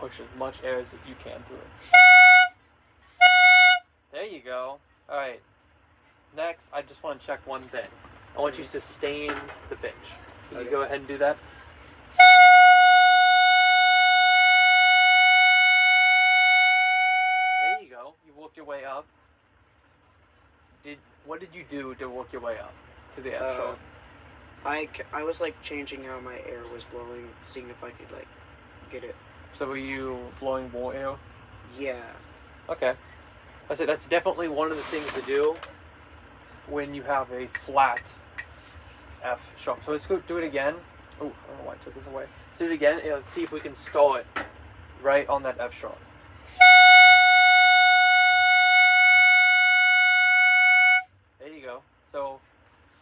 push as much air as you can through. There you go. Alright. Next, I just want to check one thing. I want you to sustain the pitch. Can you go ahead and do that? There you go. You worked your way up. What did you do to work your way up to the F sharp? I was like changing how my air was blowing, seeing if I could like get it. So were you blowing more air? Yeah. Okay. I said that's definitely one of the things to do when you have a flat F sharp. So let's go do it again. Oh, I don't know why I took this away. Let's do it again and let's see if we can start right on that F sharp. There you go. So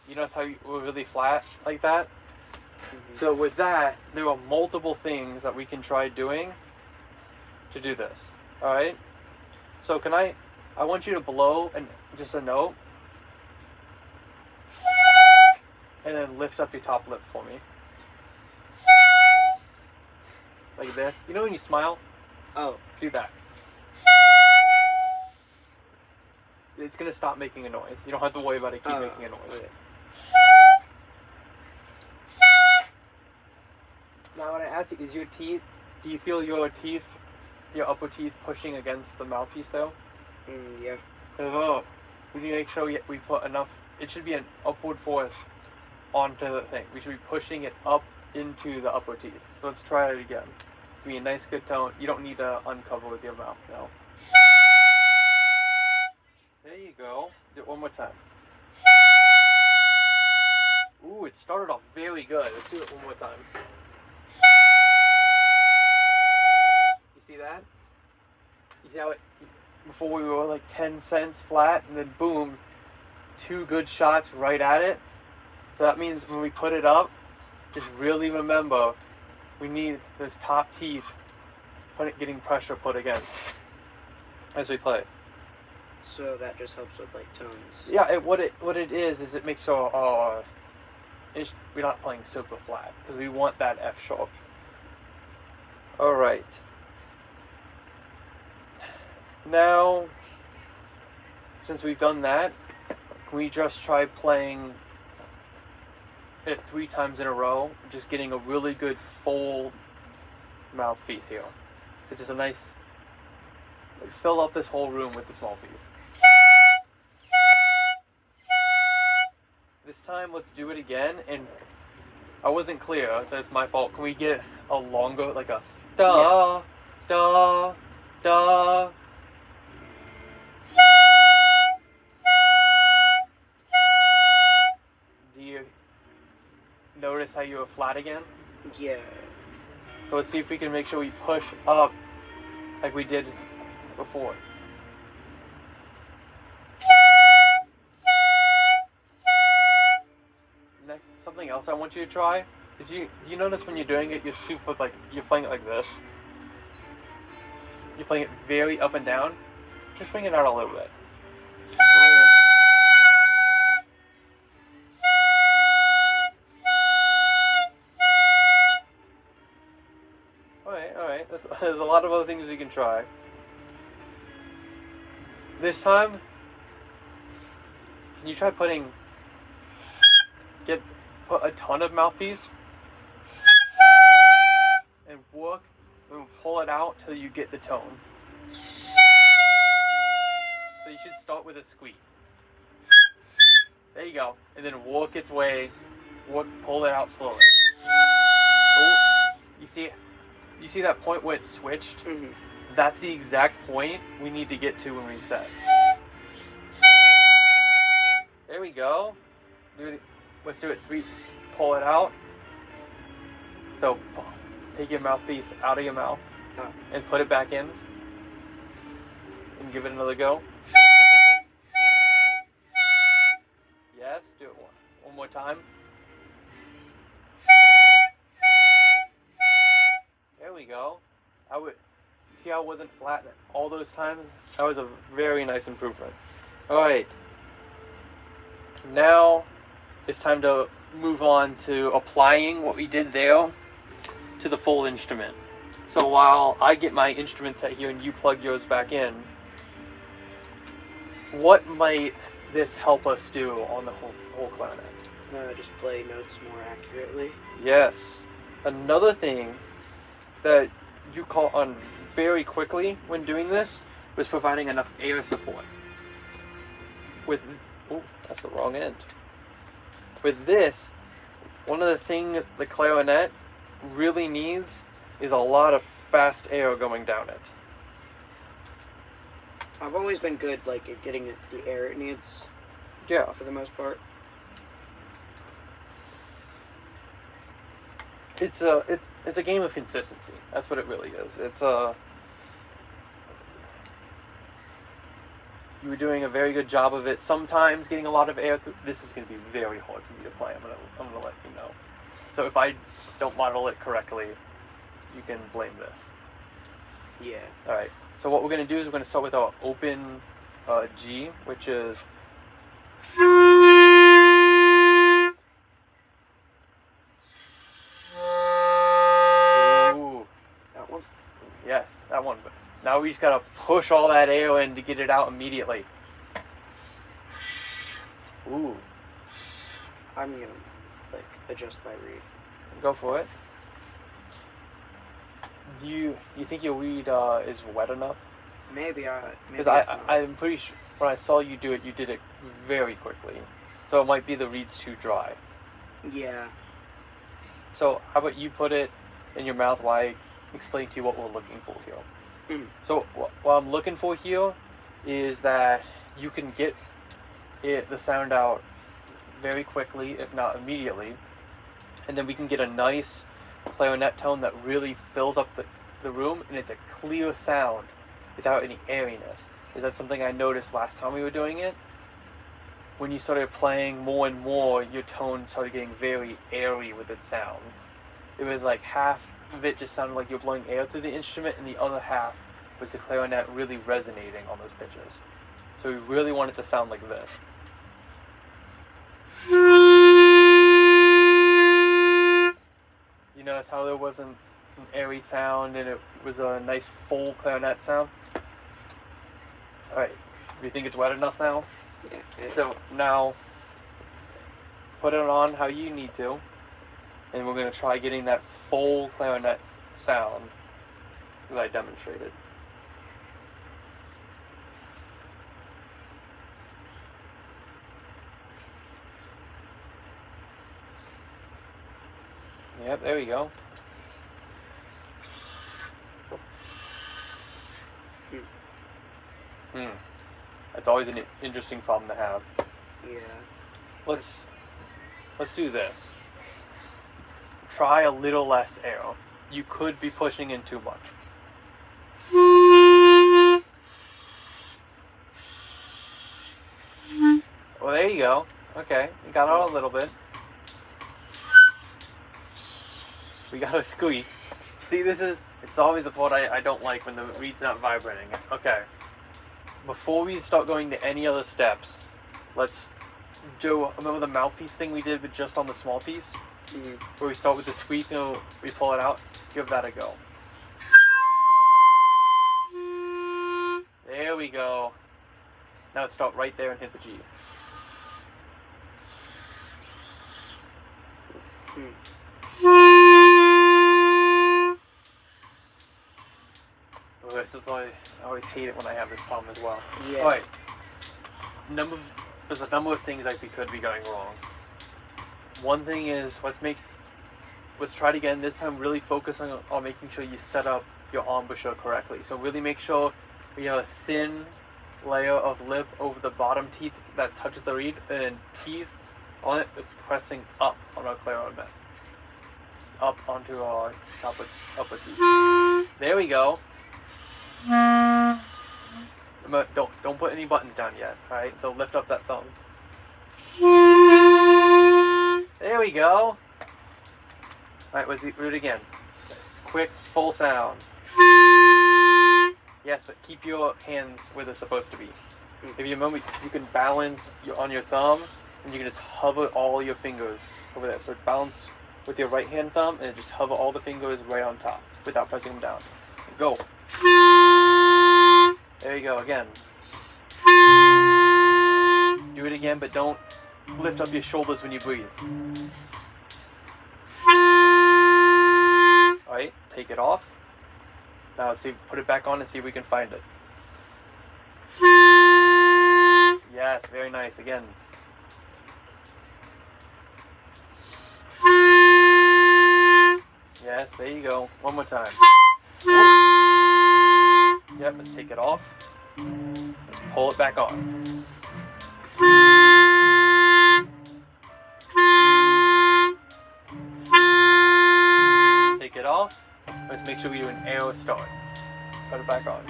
you notice how you were really flat like that? Mm-hmm. So with that, there are multiple things that we can try doing to do this. Alright? So I want you to blow just a note. And then lift up your top lip for me. Like this. You know when you smile? Oh. Do that. It's going to stop making a noise. You don't have to worry about it keep making a noise. Okay. Now when I ask you, do you feel your upper teeth pushing against the mouthpiece though? Yeah. Oh, we need to make sure we put enough, it should be an upward force onto the thing. We should be pushing it up into the upper teeth. So let's try it again. Give me a nice good tone. You don't need to uncover with your mouth, no. There you go. Do it one more time. Ooh, it started off very good. Let's do it one more time. You see that? You see how before we were like 10 cents flat, and then boom, 2 good shots right at it. So that means when we put it up, just really remember, we need those top teeth getting pressure put against as we play. So that just helps with like tones. Yeah, what it is it makes sure we're not playing super flat because we want that F sharp. All right. Now, since we've done that, can we just try playing it 3 times in a row, just getting a really good full mouthpiece here. So just a nice, fill up this whole room with the small piece. This time, let's do it again, and I wasn't clear, so it's my fault. Can we get a longer, like a da, da, da? Do you notice how you were flat again? Yeah. So let's see if we can make sure we push up like we did before. Next, something else I want you to try is do you notice when you're doing it, you're playing it like this? You're playing it very up and down. Just bring it out a little bit. Alright. There's a lot of other things we can try. This time, can you try put a ton of mouthpiece and work and pull it out till you get the tone. So you should start with a squeak. There you go. And then work its way, pull it out slowly. Oh, you see that point where it switched? Mm-hmm. That's the exact point we need to get to when we set. There we go. Let's do it 3. Pull it out. So take your mouthpiece out of your mouth and put it back in. And give it another go. Yes, do it one more time. There we go. See how it wasn't flat all those times? That was a very nice improvement. Alright. Now it's time to move on to applying what we did there to the full instrument. So while I get my instrument set here and you plug yours back in, what might this help us do on the whole clarinet? Just play notes more accurately. Yes. Another thing that you caught on very quickly when doing this was providing enough air support. That's the wrong end. With this, one of the things the clarinet really needs is a lot of fast air going down it. I've always been good, like, at getting the air it needs. Yeah. For the most part. It's a game of consistency. That's what it really is. You were doing a very good job of it. Sometimes getting a lot of air through. This is going to be very hard for me to play. I'm gonna let you know. So if I don't model it correctly, you can blame this. Yeah. All right. So what we're going to do is we're going to start with our open G, which is. Ooh. That one? Yes, that one. But now we just got to push all that air in to get it out immediately. Ooh. I'm going to, like, adjust my reed. Go for it. Do you think your reed is wet enough? Maybe Because I'm pretty sure when I saw you do it, you did it very quickly. So it might be the reed's too dry. Yeah. So how about you put it in your mouth while I explain to you what we're looking for here. So what I'm looking for here is that you can get the sound out very quickly, if not immediately, and then we can get a nice clarinet tone that really fills up the room, and it's a clear sound without any airiness. Is that something I noticed last time we were doing it? When you started playing more and more, your tone started getting very airy with its sound. It was like half of it just sounded like you're blowing air through the instrument, and the other half was the clarinet really resonating on those pitches. So we really want it to sound like this. You notice how there wasn't an airy sound and it was a nice full clarinet sound? Alright, do you think it's wet enough now? Yeah. So now, put it on how you need to, and we're going to try getting that full clarinet sound that I demonstrated. Yep, there we go. That's always an interesting problem to have. Yeah. Let's do this. Try a little less air. You could be pushing in too much. Well, there you go. Okay, you got out a little bit. We got a squeak. See, it's always the part I don't like when the reed's not vibrating. Okay. Before we start going to any other steps, let's do, remember the mouthpiece thing we did with just on the small piece? Where we start with the squeak and we pull it out? Give that a go. There we go. Now let's start right there and hit the G. This is I always hate it when I have this problem as well. Yeah. Alright. There's a number of things that we could be going wrong. One thing is, let's try it again. This time really focus on making sure you set up your embouchure correctly. So really make sure we have a thin layer of lip over the bottom teeth that touches the reed, and then teeth on it that's pressing up on our clarinet. Up onto our upper teeth. There we go. Don't put any buttons down yet. Alright, so lift up that thumb. There we go. Alright, let's do it again. It's quick, full sound. Yes, but keep your hands where they're supposed to be. If you remember, you can balance on your thumb, and you can just hover all your fingers over there. So balance with your right hand thumb, and just hover all the fingers right on top. without pressing them down. Go. There you go, again. Do it again, but don't lift up your shoulders when you breathe. Alright, take it off. Now see, put it back on and see if we can find it. Yes, very nice, again. Yes, there you go. One more time. Yep, let's take it off. Let's pull it back on. Take it off. Let's make sure we do an arrow start. Put it back on.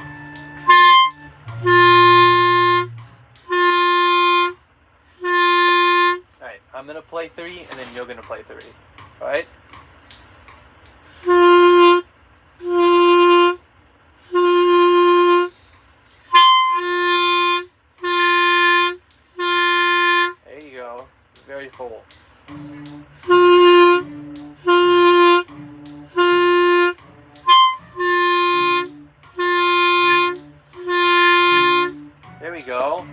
Alright, I'm gonna play 3 and then you're gonna play 3. Alright? There you go. Very full. There we go.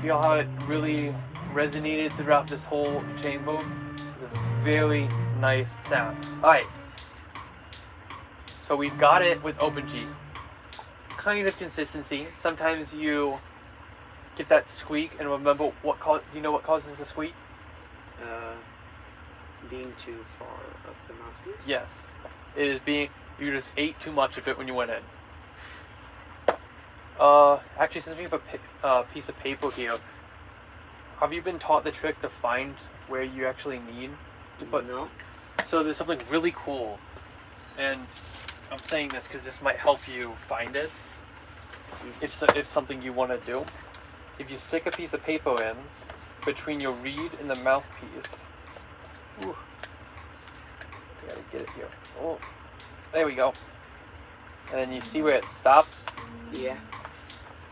Feel how it really resonated throughout this whole chamber? It's a very nice sound. Alright. So we've got it with OpenG. Kind of consistency. Sometimes you get that squeak, and remember do you know what causes the squeak? Being too far up the mouthpiece? Yes. It is you just ate too much of it when you went in. Actually, since we have a piece of paper here, have you been taught the trick to find where you actually need to put? No. So there's something really cool, and I'm saying this because this might help you find it. If something you want to do, if you stick a piece of paper in between your reed and the mouthpiece, ooh, I gotta get it here. Oh, there we go. And then you see where it stops. Yeah.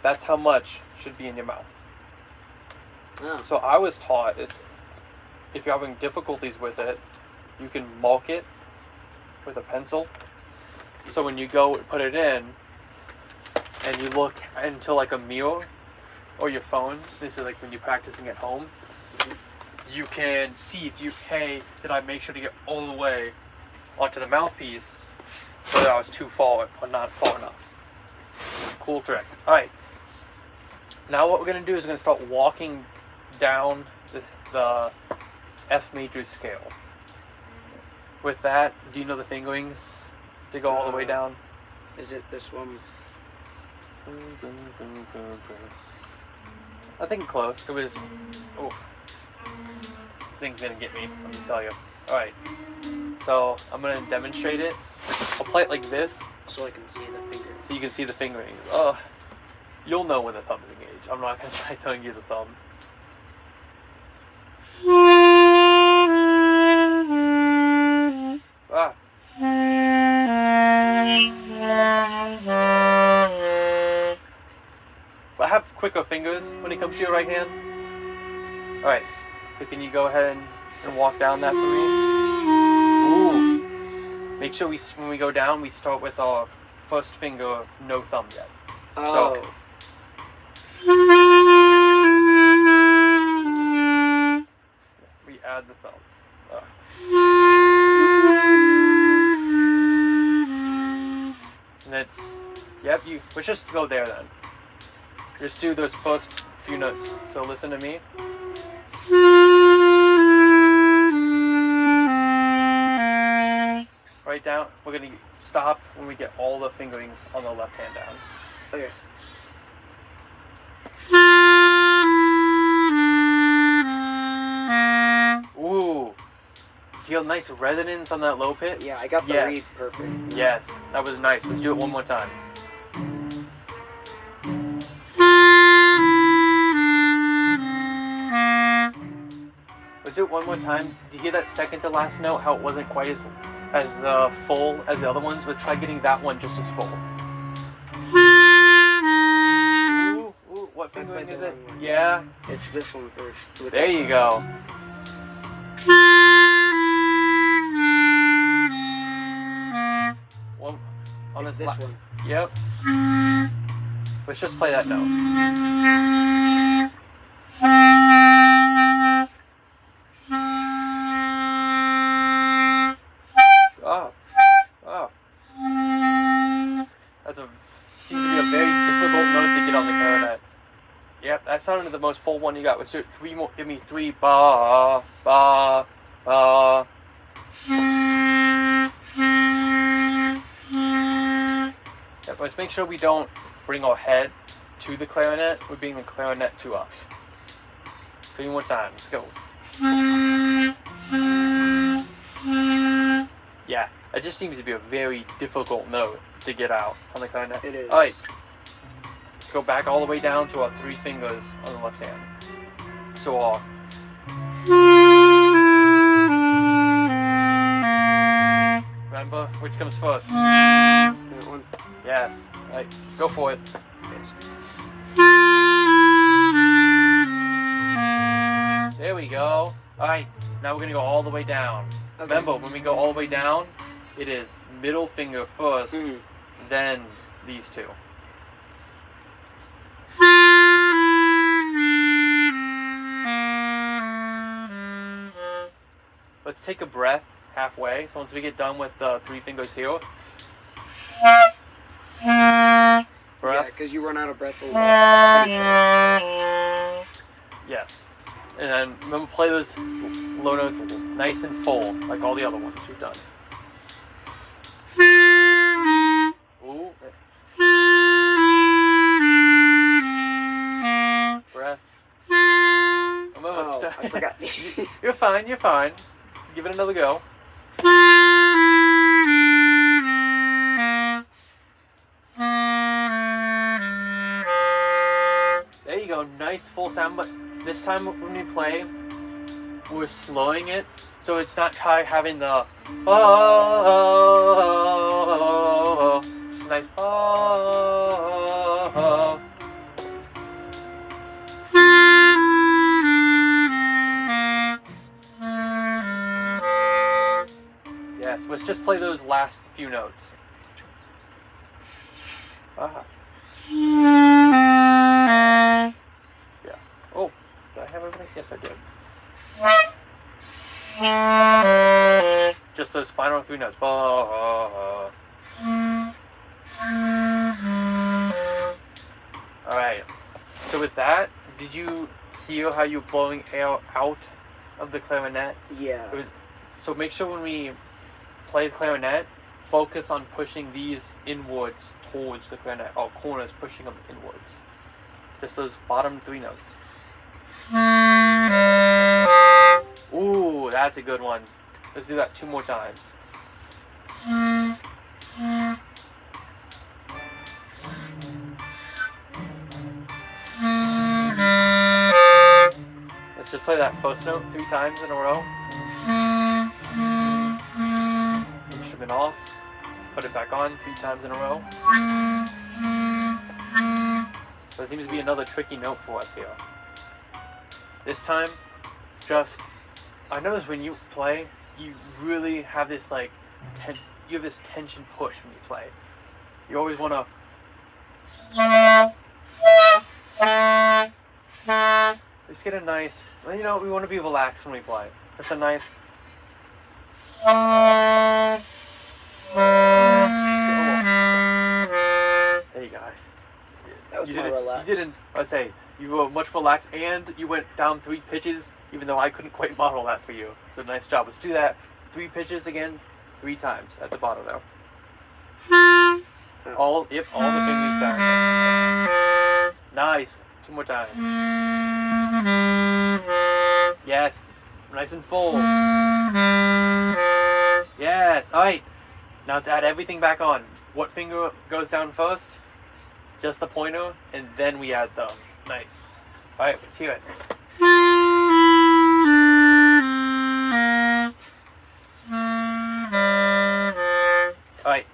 That's how much should be in your mouth. Oh. So I was taught is if you're having difficulties with it, you can mark it with a pencil. So when you go put it in and you look into like a mirror or your phone, this is like when you're practicing at home, you can see if did I make sure to get all the way onto the mouthpiece, whether I was too far or not far enough. Cool trick. Alright. Now what we're going to do is we're going to start walking down the F major scale. With that, do you know the fingerings to go all the way down? Is it this one? I think close. It was... Oh, this thing's going to get me, let me tell you. Alright, so I'm going to demonstrate it. I'll play it like this. So I can see the fingers. So you can see the fingerings. Oh, you'll know when the thumb is engaged. I'm not going to try telling you the thumb. Ah. But have quicker fingers when it comes to your right hand. Alright, so can you go ahead and walk down that for me? Ooh. Make sure when we go down, we start with our first finger, no thumb yet. Oh. So, we add the thumb. And it's, yep, let's just go there then. Just do those first few notes. So listen to me. Right down, we're going to stop when we get all the fingerings on the left hand down. Okay. Ooh. Feel nice resonance on that low pitch? Yeah, I got the Yes. reed perfect. Yes, that was nice. Let's do it one more time. Let's do it one more time. Do you hear that second to last note? How it wasn't quite as full as the other ones? But try getting that one just as full. Ooh, what fingering is it? Yeah. It's this one first. There you go. On It's this this one. Yep. Let's just play that note. Oh. Oh. Seems to be a very difficult note to get on the clarinet. Yep, that sounded the most full one you got. Let's do 3 more. Give me 3. Ba, ba, ba. Yep, let's make sure we don't bring our head to the clarinet. We're bringing the clarinet to us. 3 more times. Let's go. Yeah, that just seems to be a very difficult note to get out on the clarinet. It is. Alright. Let's go back all the way down to our 3 fingers on the left hand. So remember which comes first? That one. Yes. Alright, go for it. There we go. Alright, now we're gonna go all the way down. Okay. Remember, when we go all the way down, it is middle finger first, Mhm. then these 2. Let's take a breath halfway. So once we get done with the 3 fingers here, Yeah, breath. because you run out of breath a lot. Yes. And then remember, play those low notes nice and full, like all the other ones we've done. Ooh. Breath. Remember, Oh, I forgot. You're fine, you're fine. Give it another go. There you go, nice full sound, but this time when we play, we're slowing it, so it's not having the oh, just a nice oh. Yes, let's just play those last few notes. Ah. Yeah. Oh, did I have everything? Yes, I did. Just those final 3 notes. Alright. So with that, did you hear how you're blowing air out of the clarinet? Yeah. So make sure when we play the clarinet, focus on pushing these inwards towards the clarinet. Oh, corners, pushing them inwards. Just those bottom 3 notes. Ooh, that's a good one. Let's do that 2 more times. Let's just play that first note 3 times in a row. Instrument off. Put it back on 3 times in a row. That seems to be another tricky note for us here. This time, I notice when you play, you really have this you have this tension push when you play. You always want to. Just get a nice. We want to be relaxed when we play. Just a nice. There you go. That was more relaxed. You didn't. You were much relaxed, and you went down 3 pitches, even though I couldn't quite model that for you. So nice job. Let's do that. 3 pitches again, 3 times at the bottom there. All the big leads down. Nice. 2 more times. Yes. Nice and full. Yes. All right. Now let's add everything back on. What finger goes down first? Just the pointer, and then we add thumb. Nice. All right, let's hear it. All right,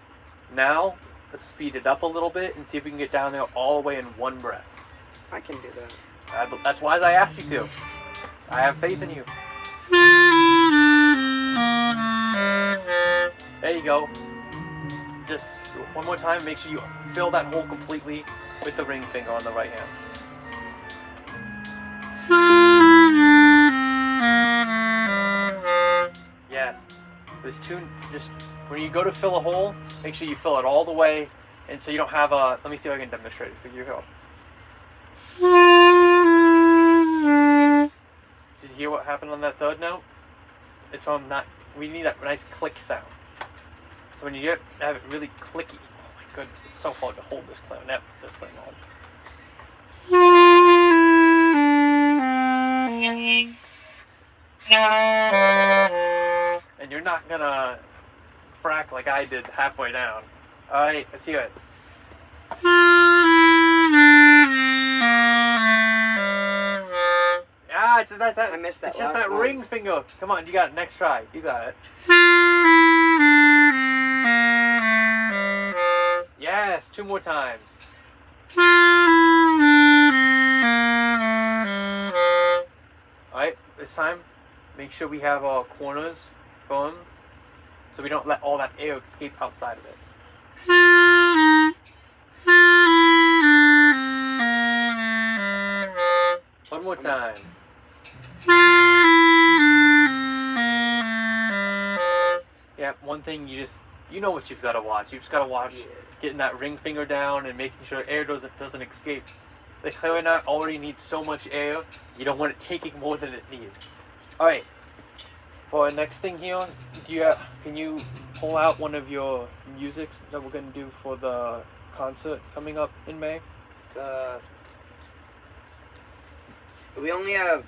now let's speed it up a little bit and see if we can get down there all the way in 1 breath. I can do that. That's why I asked you to. I have faith in you. There you go. just one more time, make sure you fill that hole completely with the ring finger on the right hand. Yes. There's two, just when you go to fill a hole, make sure you fill it all the way, and so you don't have a, let me see if I can demonstrate it for you. Did you hear what happened on that third note? It's from that, we need that nice click sound. So when you have it really clicky, oh my goodness, it's so hard to hold this clarinet, this thing on. And you're not gonna frack like I did halfway down. Alright, let's hear it. Yeah, it's that. I missed that. It's just last that one. ring finger. Come on, you got it. Next try. You got it. Yes, 2 more times. Alright, this time, make sure we have our corners going so we don't let all that air escape outside of it. One more time. Yeah, one thing you know what you've got to watch. You've just got to watch getting that ring finger down and making sure air doesn't escape. The clarinet already needs so much air, you don't want it taking more than it needs. Alright, for our next thing here, can you pull out one of your musics that we're going to do for the concert coming up in May? We only have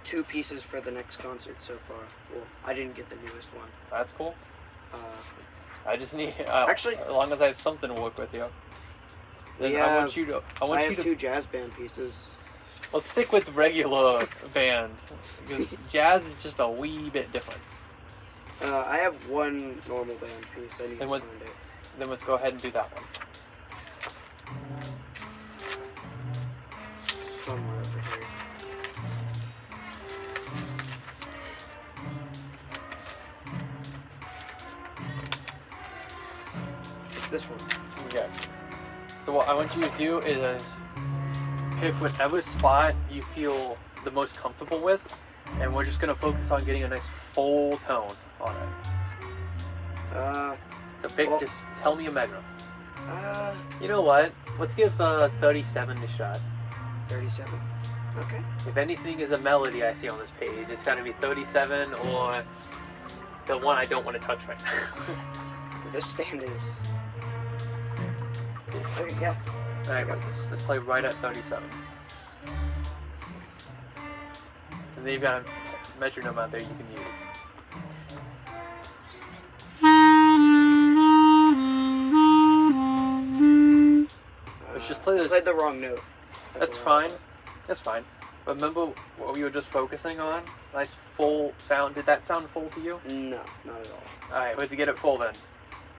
2 pieces for the next concert so far. Well, I didn't get the newest one. That's cool. I just need, actually, as long as I have something to work with, yo. Then I want you to. I have 2 jazz band pieces. Let's stick with regular band because jazz is just a wee bit different. I have 1 normal band piece. I need to find it. Then let's go ahead and do that one. Somewhere over here. This one. Okay. So what I want you to do is pick whatever spot you feel the most comfortable with, and we're just gonna focus on getting a nice full tone on it. So just tell me a measure. You know what? Let's give 37 a shot. 37. Okay. If anything is a melody I see on this page, it's gotta be 37 or the one I don't want to touch right now. This stand is. Okay, yeah. Alright, let's play right at 37. And then you've got a metronome out there you can use. Let's just play this. I played the wrong note. That's fine. That's fine. But remember what we were just focusing on? Nice full sound. Did that sound full to you? No, not at all. Alright, let's get it full then.